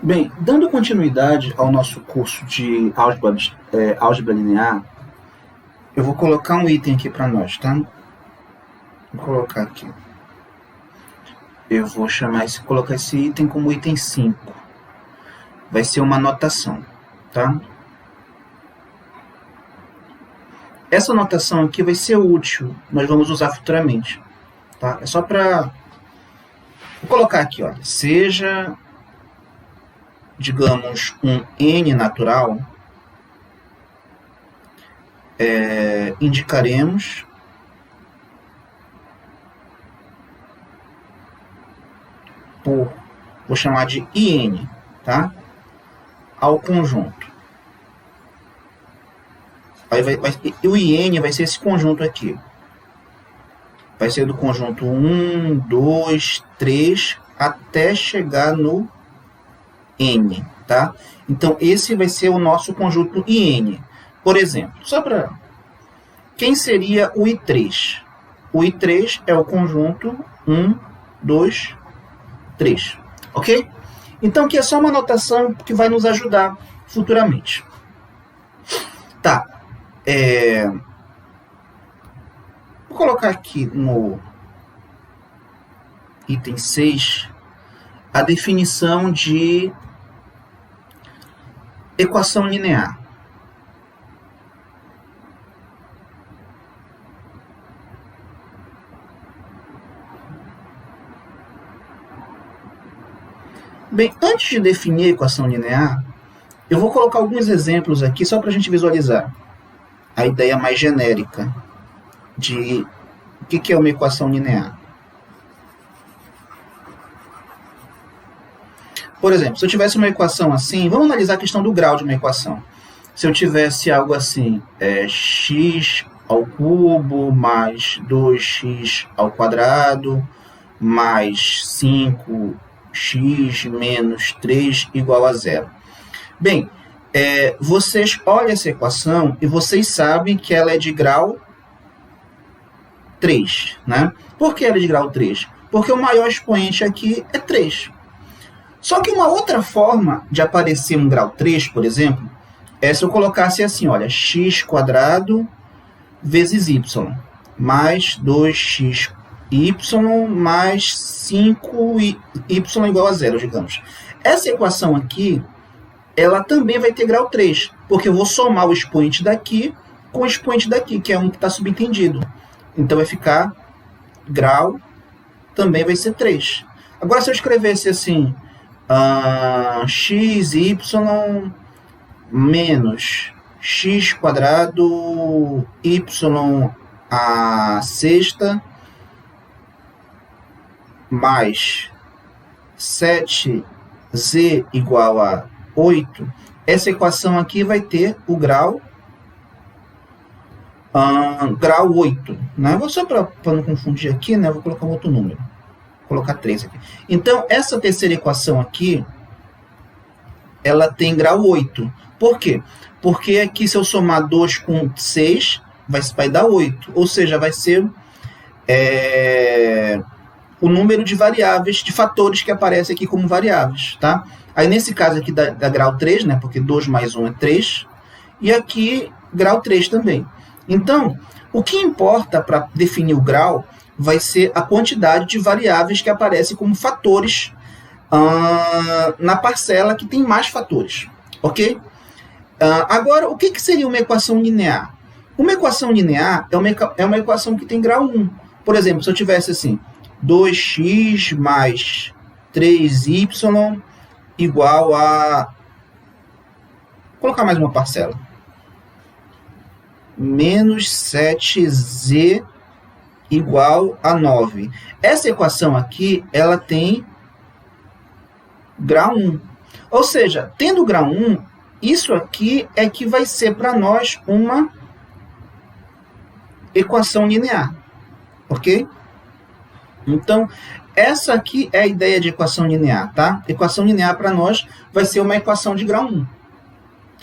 Bem, dando continuidade ao nosso curso de álgebra linear, eu vou colocar um item aqui para nós, tá? Vou colocar aqui. Eu vou colocar esse item como item 5. Vai ser uma anotação, tá? Essa anotação aqui vai ser útil, nós vamos usar futuramente, tá? É só para... Vou colocar aqui, olha, seja, digamos, um n natural, indicaremos por, vou chamar de IN, tá? Ao conjunto. Aí o IN vai ser esse conjunto aqui. Vai ser do conjunto 1, 2, 3, até chegar no N, tá? Então, esse vai ser o nosso conjunto IN. Por exemplo, só para... Quem seria o I3? O I3 é o conjunto 1, 2, 3. Ok? Então, aqui é só uma anotação que vai nos ajudar futuramente. Tá. Vou colocar aqui no item 6 a definição de equação linear. Bem, antes de definir a equação linear, eu vou colocar alguns exemplos aqui só para a gente visualizar a ideia mais genérica de o que é uma equação linear. Por exemplo, se eu tivesse uma equação assim, vamos analisar a questão do grau de uma equação. Se eu tivesse algo assim, x ao cubo mais 2x ao quadrado mais 5x menos 3 igual a 0. Bem, vocês olham essa equação e vocês sabem que ela é de grau 3, né? Por que ela é de grau 3? Porque o maior expoente aqui é 3. Só que uma outra forma de aparecer um grau 3, por exemplo, é se eu colocasse assim, olha, x quadrado vezes y, mais 2xy mais 5y igual a 0, digamos. Essa equação aqui, ela também vai ter grau 3, porque eu vou somar o expoente daqui com o expoente daqui, que é um que está subentendido. Então, vai ficar grau, também vai ser 3. Agora, se eu escrevesse assim, xy menos x quadrado y a sexta mais 7z igual a 8, essa equação aqui vai ter o grau 8, né? Só para não confundir aqui, né? Vou colocar um outro número. Vou colocar 3 aqui. Então, essa terceira equação aqui, ela tem grau 8. Por quê? Porque aqui, se eu somar 2 com 6, vai dar 8. Ou seja, vai ser o número de variáveis, de fatores que aparecem aqui como variáveis, tá? Aí, nesse caso aqui, dá grau 3, né? Porque 2 mais 1 é 3. E aqui, grau 3 também. Então, o que importa para definir o grau vai ser a quantidade de variáveis que aparecem como fatores na parcela que tem mais fatores, ok? Agora, o que seria uma equação linear? Uma equação linear é uma equação que tem grau 1. Por exemplo, se eu tivesse assim, 2x mais 3y igual a... Vou colocar mais uma parcela. Menos 7z igual a 9. Essa equação aqui, ela tem grau 1. Ou seja, tendo grau 1, isso aqui é que vai ser para nós uma equação linear. Ok? Então, essa aqui é a ideia de equação linear, tá? Equação linear para nós vai ser uma equação de grau 1.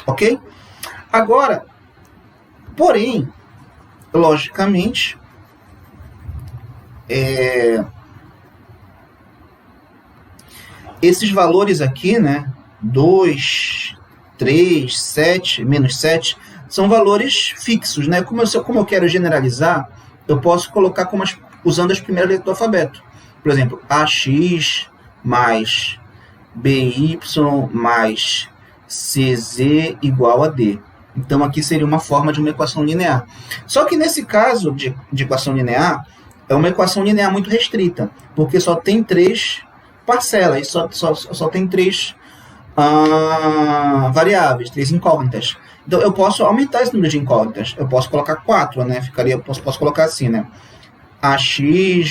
Ok? Agora, porém, logicamente, esses valores aqui, né, 2, 3, 7, menos 7, são valores fixos, né? Como eu quero generalizar, eu posso colocar usando as primeiras letras do alfabeto. Por exemplo, AX mais BY mais CZ igual a D. Então, aqui seria uma forma de uma equação linear. Só que nesse caso de equação linear, é uma equação linear muito restrita, porque só tem 3 parcelas, só tem 3 variáveis, 3 incógnitas. Então, eu posso aumentar esse número de incógnitas. Eu posso colocar 4, né? Posso colocar assim, né? AX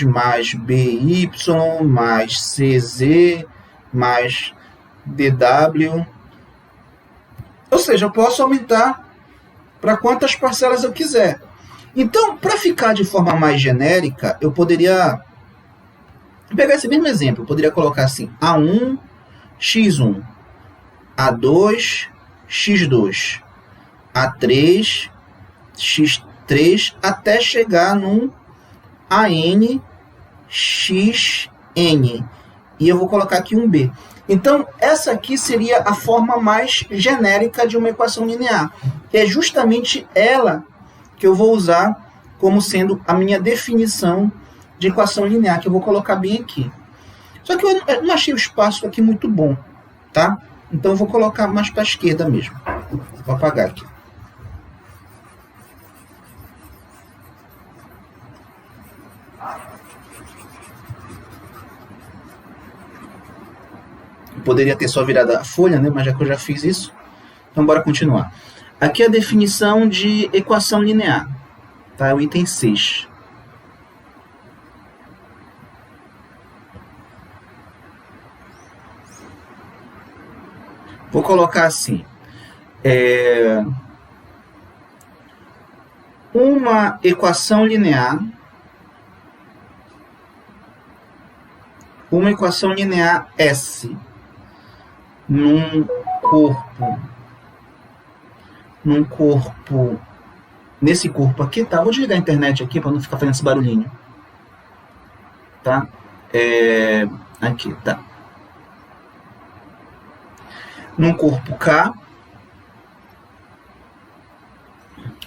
mais BY mais CZ mais DW. Ou seja, eu posso aumentar para quantas parcelas eu quiser. Então, para ficar de forma mais genérica, eu poderia pegar esse mesmo exemplo. Eu poderia colocar assim, A1, X1, A2, X2, A3, X3, até chegar num AN, XN. E eu vou colocar aqui um B. Então, essa aqui seria a forma mais genérica de uma equação linear. É justamente ela que eu vou usar como sendo a minha definição de equação linear, que eu vou colocar bem aqui. Só que eu não achei o espaço aqui muito bom, tá? Então, eu vou colocar mais para a esquerda mesmo. Vou apagar aqui. Poderia ter só virado a folha, né? Mas já que eu já fiz isso, então bora continuar. Aqui é a definição de equação linear, tá? É o item 6. Vou colocar assim. Uma equação linear. Uma equação linear S num corpo, nesse corpo aqui, tá? Vou desligar a internet aqui para não ficar fazendo esse barulhinho, tá? Aqui, tá? Num corpo K,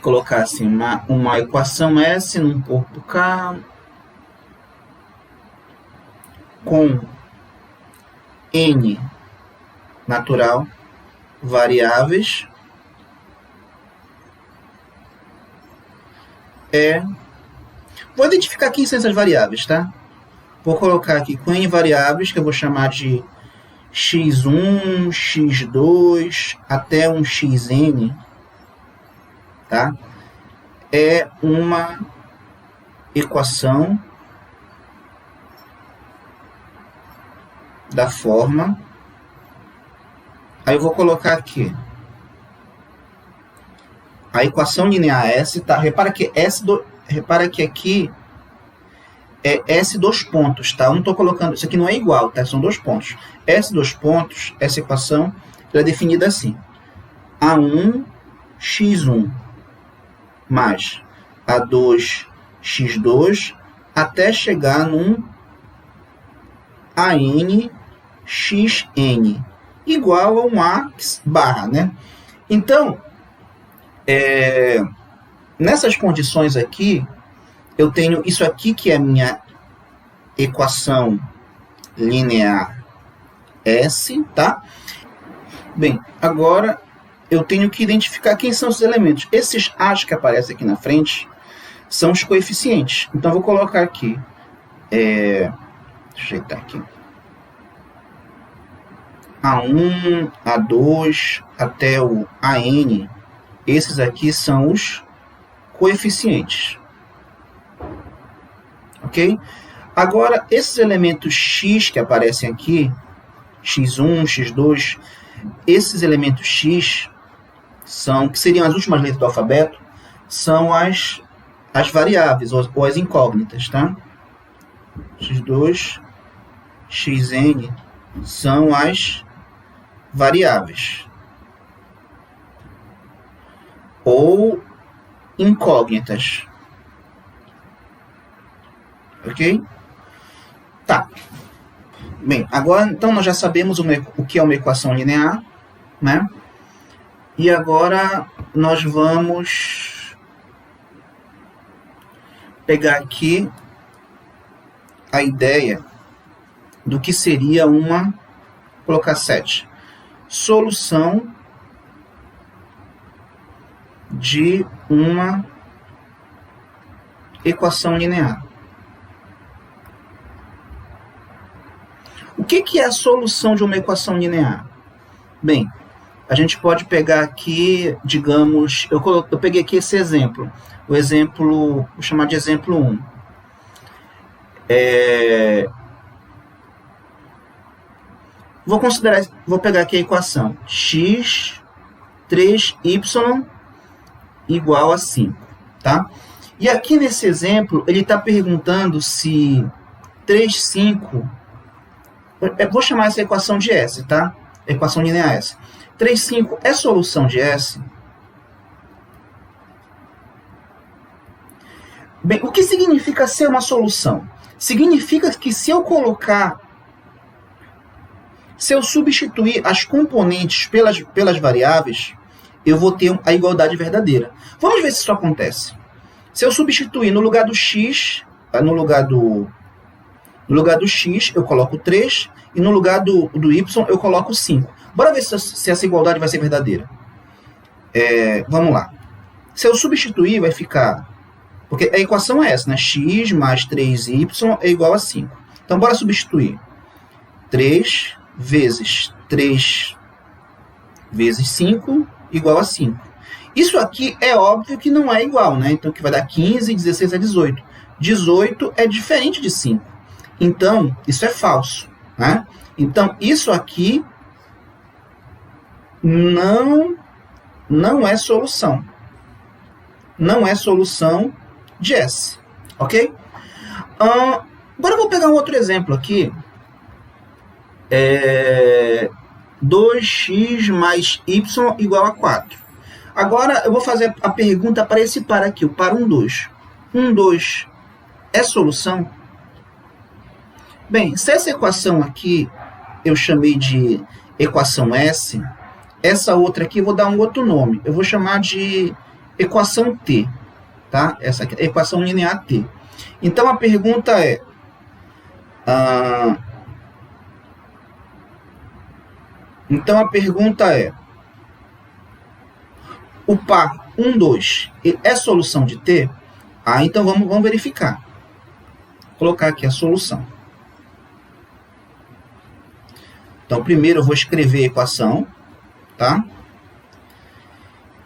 colocar assim, uma equação S num corpo K com N natural, variáveis, vou identificar aqui essas variáveis, tá? Vou colocar aqui com N variáveis, que eu vou chamar de x1, x2, até um xn, tá? É uma equação da forma. Aí eu vou colocar aqui a equação linear S, tá? Repara que aqui é S dois pontos, tá? Eu não estou colocando, isso aqui não é igual, tá? São 2 pontos. S dois pontos, essa equação, ela é definida assim: A1, x1 mais A2, x2, até chegar num AN, xn, igual a um A barra, né? Então, nessas condições aqui, eu tenho isso aqui que é a minha equação linear S, tá? Bem, agora eu tenho que identificar quem são os elementos. Esses A's que aparecem aqui na frente são os coeficientes. Então, eu vou colocar aqui, deixa eu ajeitar aqui, A1, A2, até o AN, esses aqui são os coeficientes. Ok? Agora, esses elementos X que aparecem aqui, x1, x2, esses elementos X, que seriam as últimas letras do alfabeto, são as variáveis, ou as incógnitas, tá? x2, xn são as variáveis ou incógnitas, ok? Tá. Bem, agora então nós já sabemos o que é uma equação linear, né? E agora nós vamos pegar aqui a ideia do que seria uma, vou colocar 7, solução de uma equação linear. O que é a solução de uma equação linear? Bem, a gente pode pegar aqui, digamos, eu peguei aqui esse exemplo. O exemplo, vou chamar de exemplo 1. Vou pegar aqui a equação x 3y igual a 5, tá? E aqui nesse exemplo, ele está perguntando se 3, 5... Eu vou chamar essa equação de S, tá? Equação linear S. 3, 5 é solução de S? Bem, o que significa ser uma solução? Significa que se eu substituir as componentes pelas variáveis, eu vou ter a igualdade verdadeira. Vamos ver se isso acontece. Se eu substituir no lugar do x, no lugar do x, eu coloco 3, e no lugar do y, eu coloco 5. Bora ver se essa igualdade vai ser verdadeira. Vamos lá. Se eu substituir, vai ficar... Porque a equação é essa, né? X mais 3y é igual a 5. Então, bora substituir. 3 vezes 3 vezes 5 igual a 5. Isso aqui é óbvio que não é igual, né? Então, que vai dar 15, 16 é 18. 18 é diferente de 5. Então, isso é falso, né? Então, isso aqui não é solução. Não é solução de S, ok? Agora eu vou pegar um outro exemplo aqui. 2x mais y igual a 4. Agora eu vou fazer a pergunta para esse par aqui, o par 1, 2. 1, 2 é solução? Bem, se essa equação aqui eu chamei de equação S, essa outra aqui eu vou dar um outro nome. Eu vou chamar de equação T, tá? Essa aqui é a equação linear T. Então a pergunta é... o par 1, 2 é solução de T? Então vamos verificar. Vou colocar aqui a solução. Então, primeiro eu vou escrever a equação, tá?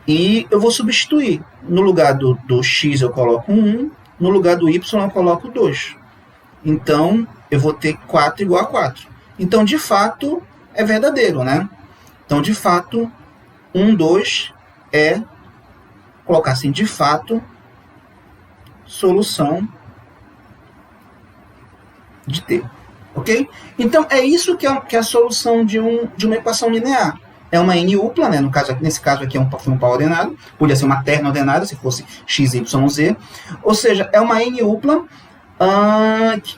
E eu vou substituir. No lugar do x eu coloco 1, no lugar do y eu coloco 2. Então, eu vou ter 4 igual a 4. Então, de fato, é verdadeiro, né? Então, de fato, 1, 2 é, vou colocar assim, de fato, solução de T. Ok? Então, é isso que é a solução de uma equação linear. É uma n-upla, né? Nesse caso aqui foi um par ordenado, podia ser uma terna ordenada, se fosse x, y, z. Ou seja, é uma n-upla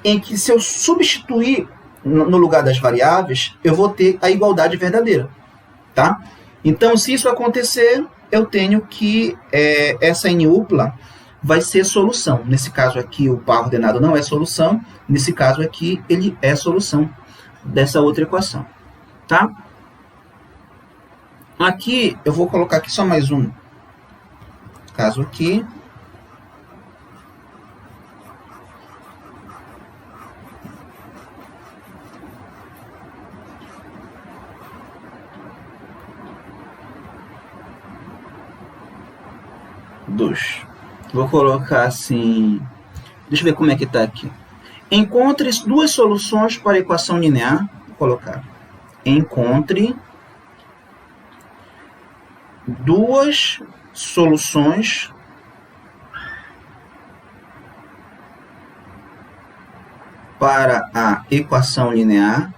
em que se eu substituir no lugar das variáveis, eu vou ter a igualdade verdadeira. Tá? Então, se isso acontecer, eu tenho que essa n-upla vai ser solução. Nesse caso aqui, o par ordenado não é solução. Nesse caso aqui, ele é solução dessa outra equação. Tá? Aqui, eu vou colocar aqui só mais um caso aqui. Vou colocar assim... Deixa eu ver como é que está aqui. Encontre duas soluções para a equação linear. Vou colocar. Encontre duas soluções para a equação linear.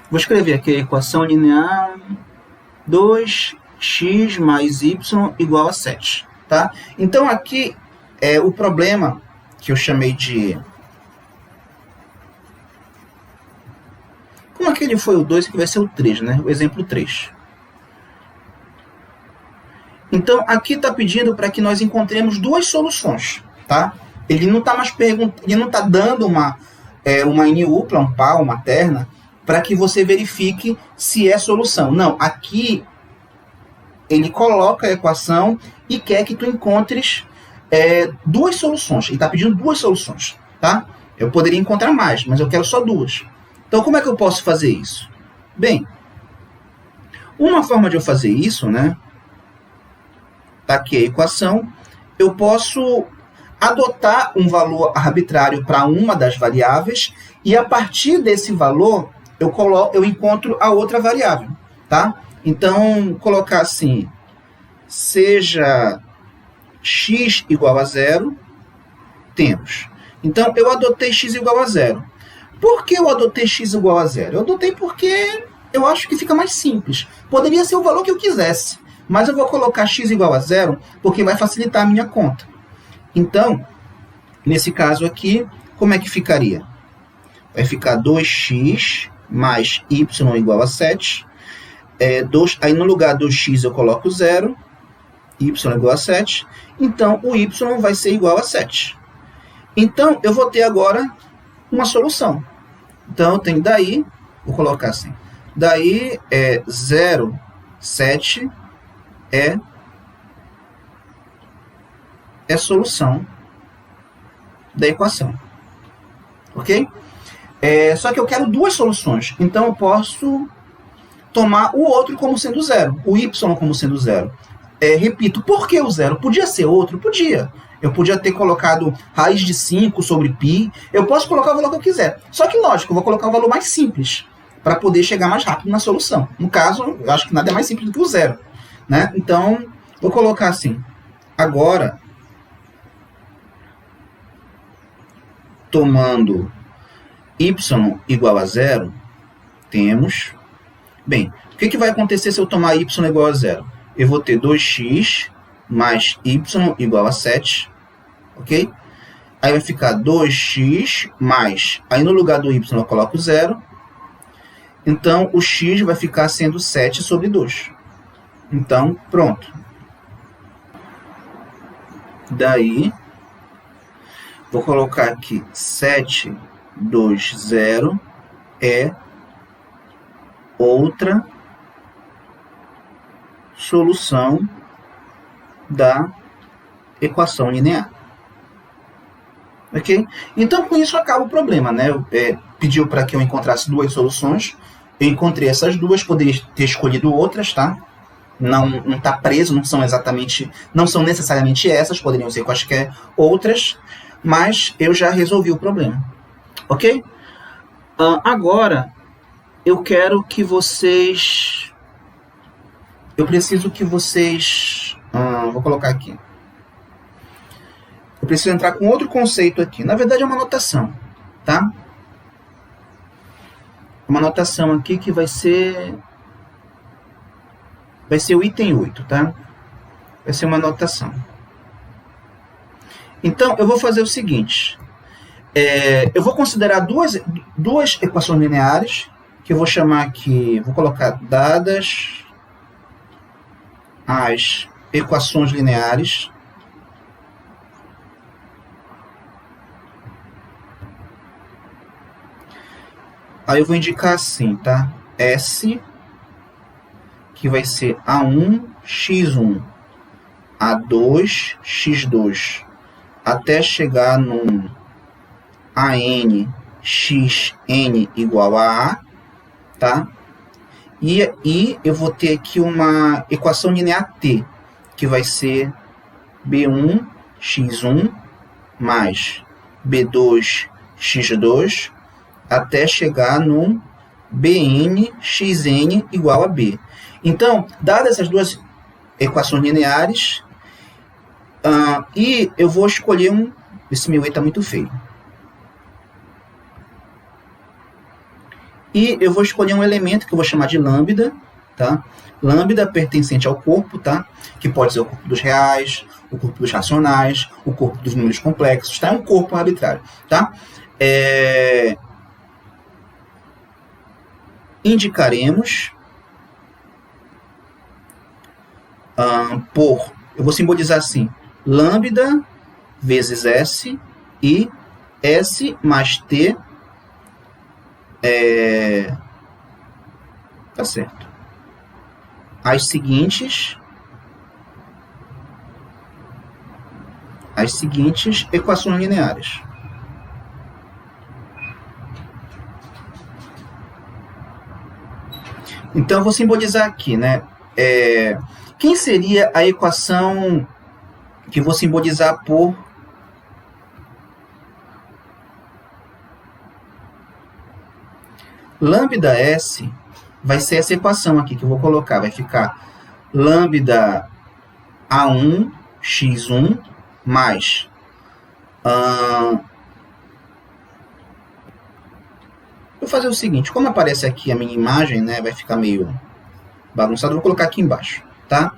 Vou escrever aqui a equação linear 2x mais y igual a 7. Tá? Então, aqui, o problema que eu chamei de... Como aquele foi o 2, que vai ser o 3, né? O exemplo 3. Então, aqui está pedindo para que nós encontremos duas soluções, tá? Ele não está mais ele não está dando uma NUpla, um par, uma terna, para que você verifique se é solução. Não, aqui ele coloca a equação e quer que tu encontres duas soluções. Ele está pedindo duas soluções, tá? Eu poderia encontrar mais, mas eu quero só duas. Então, como é que eu posso fazer isso? Bem, uma forma de eu fazer isso, né? Tá aqui a equação. Eu posso adotar um valor arbitrário para uma das variáveis e a partir desse valor eu encontro a outra variável, tá? Então, colocar assim, seja x igual a 0, temos. Então, eu adotei x igual a 0. Por que eu adotei x igual a 0? Eu adotei porque eu acho que fica mais simples. Poderia ser o valor que eu quisesse, mas eu vou colocar x igual a 0 porque vai facilitar a minha conta. Então, nesse caso aqui, como é que ficaria? Vai ficar 2x mais y igual a 7. Aí no lugar do x eu coloco 0, y igual a 7. Então, o y vai ser igual a 7. Então, eu vou ter agora uma solução. Então, eu tenho daí, vou colocar assim, daí 0, 7 é solução da equação. Ok? Só que eu quero duas soluções. Então, eu posso tomar o outro como sendo 0, o y como sendo 0. Repito, por que o 0? Podia ser outro? Podia. Eu podia ter colocado raiz de 5 sobre π. Eu posso colocar o valor que eu quiser. Só que, lógico, eu vou colocar o valor mais simples para poder chegar mais rápido na solução. No caso, eu acho que nada é mais simples do que o 0. Né? Então, vou colocar assim. Agora, tomando y igual a 0, temos... Bem, o que vai acontecer se eu tomar y igual a 0? Eu vou ter 2x mais y igual a 7, ok? Aí vai ficar 2x mais... Aí no lugar do y eu coloco 0. Então, o x vai ficar sendo 7 sobre 2. Então, pronto. Daí, vou colocar aqui 7, 2, 0 é outra solução da equação linear. Ok? Então, com isso acaba o problema, né? Pediu para que eu encontrasse duas soluções. Eu encontrei essas duas, poderia ter escolhido outras, tá? Não está preso, não são necessariamente essas, poderiam ser quaisquer outras, mas eu já resolvi o problema. Ok? Agora, eu quero que vocês... Eu preciso que vocês... vou colocar aqui. Eu preciso entrar com outro conceito aqui. Na verdade, é uma notação, tá? Uma notação aqui que vai ser o item 8, tá? Vai ser uma notação. Então, eu vou fazer o seguinte. Eu vou considerar duas equações lineares, que eu vou chamar aqui, vou colocar dadas as equações lineares. Aí eu vou indicar assim, tá? S, que vai ser A1, x1, A2, x2, até chegar num AN, xn igual a A, tá? E eu vou ter aqui uma equação linear T, que vai ser B1, x1, mais B2, x2, até chegar no Bn, xn igual a B. Então, dadas essas duas equações lineares, e eu vou escolher esse meu E está muito feio. E eu vou escolher um elemento que eu vou chamar de lambda, tá? Lambda pertencente ao corpo, tá? Que pode ser o corpo dos reais, o corpo dos racionais, o corpo dos números complexos, tá? É um corpo arbitrário, tá? Indicaremos eu vou simbolizar assim, lambda vezes S e S mais T tá certo. As seguintes equações lineares. Então, eu vou simbolizar aqui, né? Quem seria a equação que eu vou simbolizar por lambda S? Vai ser essa equação aqui que eu vou colocar. Vai ficar lambda A1 x1 mais vou fazer o seguinte, como aparece aqui a minha imagem, né, vai ficar meio bagunçado, eu vou colocar aqui embaixo, tá?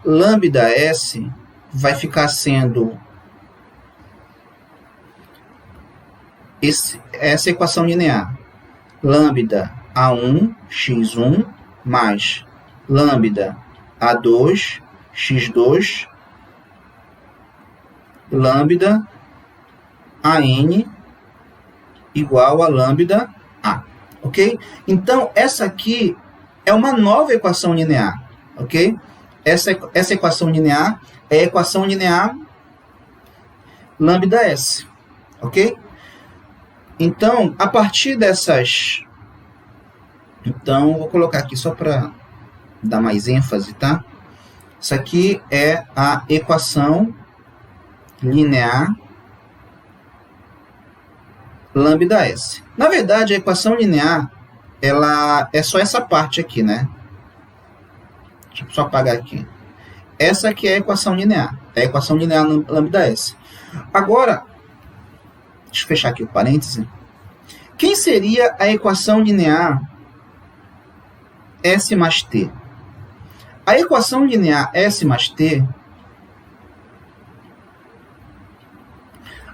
Lambda S vai ficar sendo essa equação linear. Lambda A1 x1 mais lambda A2 x2 lambda AN igual a lambda A, ok? Então, essa aqui é uma nova equação linear, ok? Essa equação linear é a equação linear lambda S, ok? Então, a partir dessas... Então, vou colocar aqui só para dar mais ênfase, tá? Isso aqui é a equação linear lambda S. Na verdade, a equação linear, ela é só essa parte aqui, né? Deixa eu só apagar aqui. Essa aqui é a equação linear. É a equação linear lambda S. Agora, deixa eu fechar aqui o parêntese. Quem seria a equação linear S mais T? A equação linear S mais T...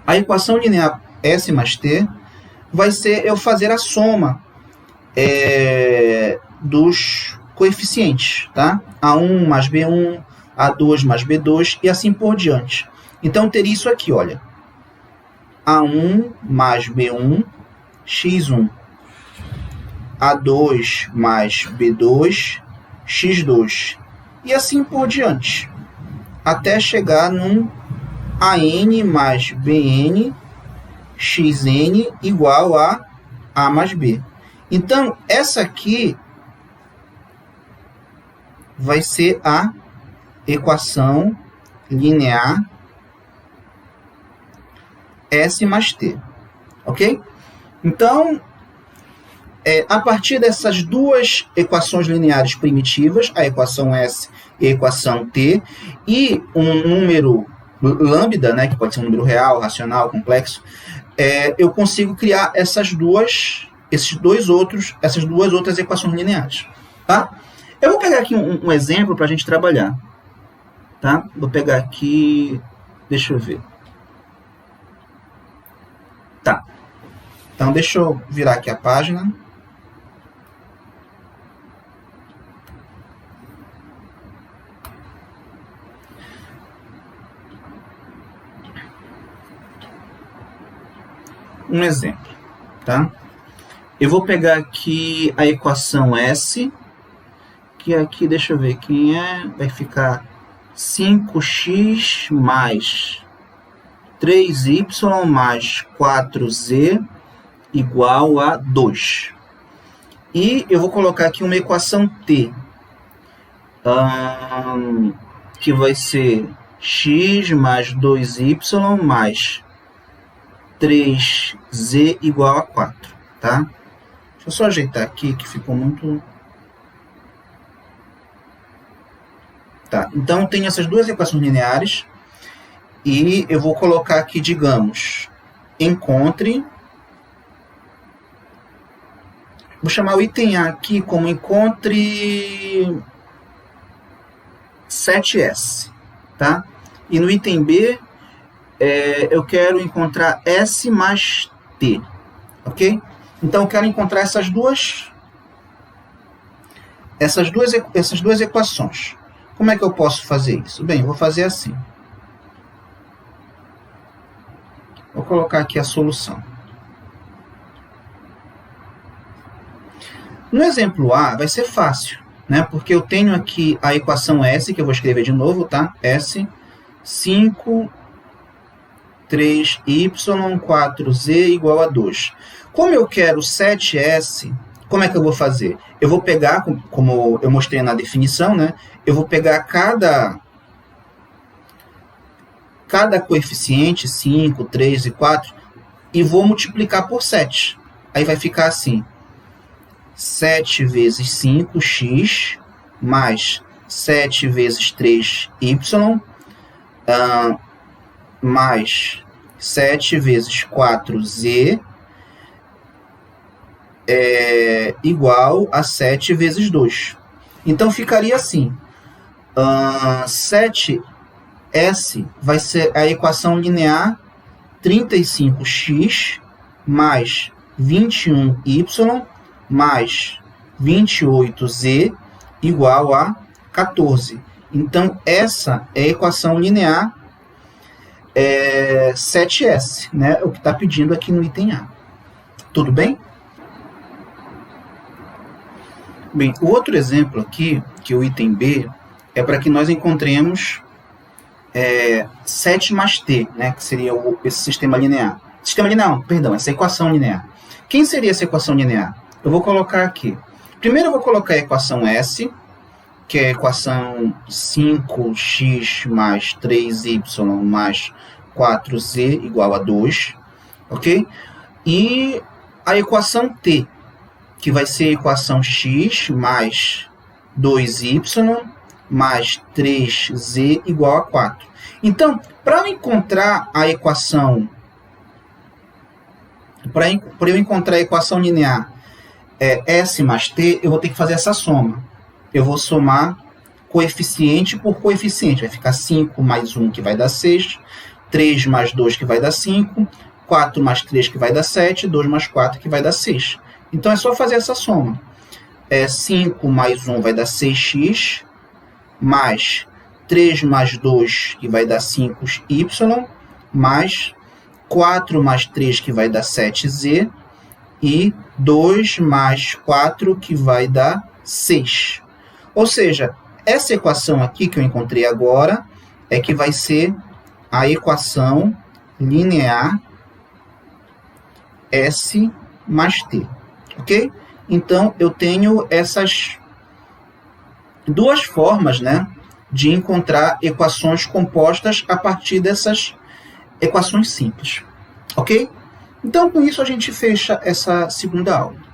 A equação linear S mais T vai ser eu fazer a soma dos coeficientes, tá? A1 mais B1, A2 mais B2 e assim por diante. Então, teria isso aqui, olha. A1 mais B1, x1. A2 mais B2, x2. E assim por diante. Até chegar num AN mais BN, xn igual a A mais B. Então, essa aqui vai ser a equação linear S mais T. Ok? Então, a partir dessas duas equações lineares primitivas, a equação S e a equação T, e um número lambda, né, que pode ser um número real, racional, complexo, eu consigo criar essas duas outras equações lineares. Tá? Eu vou pegar aqui um exemplo para a gente trabalhar. Tá? Vou pegar aqui... Deixa eu ver. Tá. Então, deixa eu virar aqui a página. Um exemplo, tá? Eu vou pegar aqui a equação S, que aqui, deixa eu ver quem é, vai ficar 5x mais 3y mais 4z igual a 2. E eu vou colocar aqui uma equação T, que vai ser x mais 2y mais 3z igual a 4, tá? Deixa eu só ajeitar aqui, que ficou muito... Tá, então tem essas duas equações lineares, e eu vou colocar aqui, digamos, encontre... Vou chamar o item A aqui como encontre 7S, tá? E no item B, eu quero encontrar S mais T, ok? Então, eu quero encontrar essas duas equações. Como é que eu posso fazer isso? Bem, eu vou fazer assim. Vou colocar aqui a solução. No exemplo A, vai ser fácil, né? Porque eu tenho aqui a equação S, que eu vou escrever de novo, tá? S, 5, 3y, 4z igual a 2. Como eu quero 7s, como é que eu vou fazer? Eu vou pegar, como eu mostrei na definição, né? Eu vou pegar cada coeficiente, 5, 3 e 4, e vou multiplicar por 7. Aí vai ficar assim, 7 vezes 5x, mais 7 vezes 3y, mais 7 vezes 4z, igual a 7 vezes 2. Então, ficaria assim, 7S vai ser a equação linear 35x mais 21y mais 28z igual a 14. Então, essa é a equação linear 7S, né? O que está pedindo aqui no item A. Tudo bem? Bem, o outro exemplo aqui, que é o item B, é para que nós encontremos 7 mais t, né, que seria esse sistema linear. Sistema linear, não, perdão, essa equação linear. Quem seria essa equação linear? Eu vou colocar aqui. Primeiro eu vou colocar a equação S, que é a equação 5x mais 3y mais 4z igual a 2, ok? E a equação T, que vai ser a equação x mais 2y mais 3z igual a 4. Então, para eu encontrar a equação, para eu encontrar a equação linear S mais T, eu vou ter que fazer essa soma. Eu vou somar coeficiente por coeficiente. Vai ficar 5 mais 1, que vai dar 6, 3 mais 2, que vai dar 5, 4 mais 3, que vai dar 7, 2 mais 4, que vai dar 6. Então, é só fazer essa soma. 5 mais 1 vai dar 6x, mais 3 mais 2, que vai dar 5y, mais 4 mais 3, que vai dar 7z, e 2 mais 4, que vai dar 6. Ou seja, essa equação aqui que eu encontrei agora é que vai ser a equação linear S mais T. Ok? Então, eu tenho essas duas formas, né, de encontrar equações compostas a partir dessas equações simples. Ok? Então, com isso, a gente fecha essa segunda aula.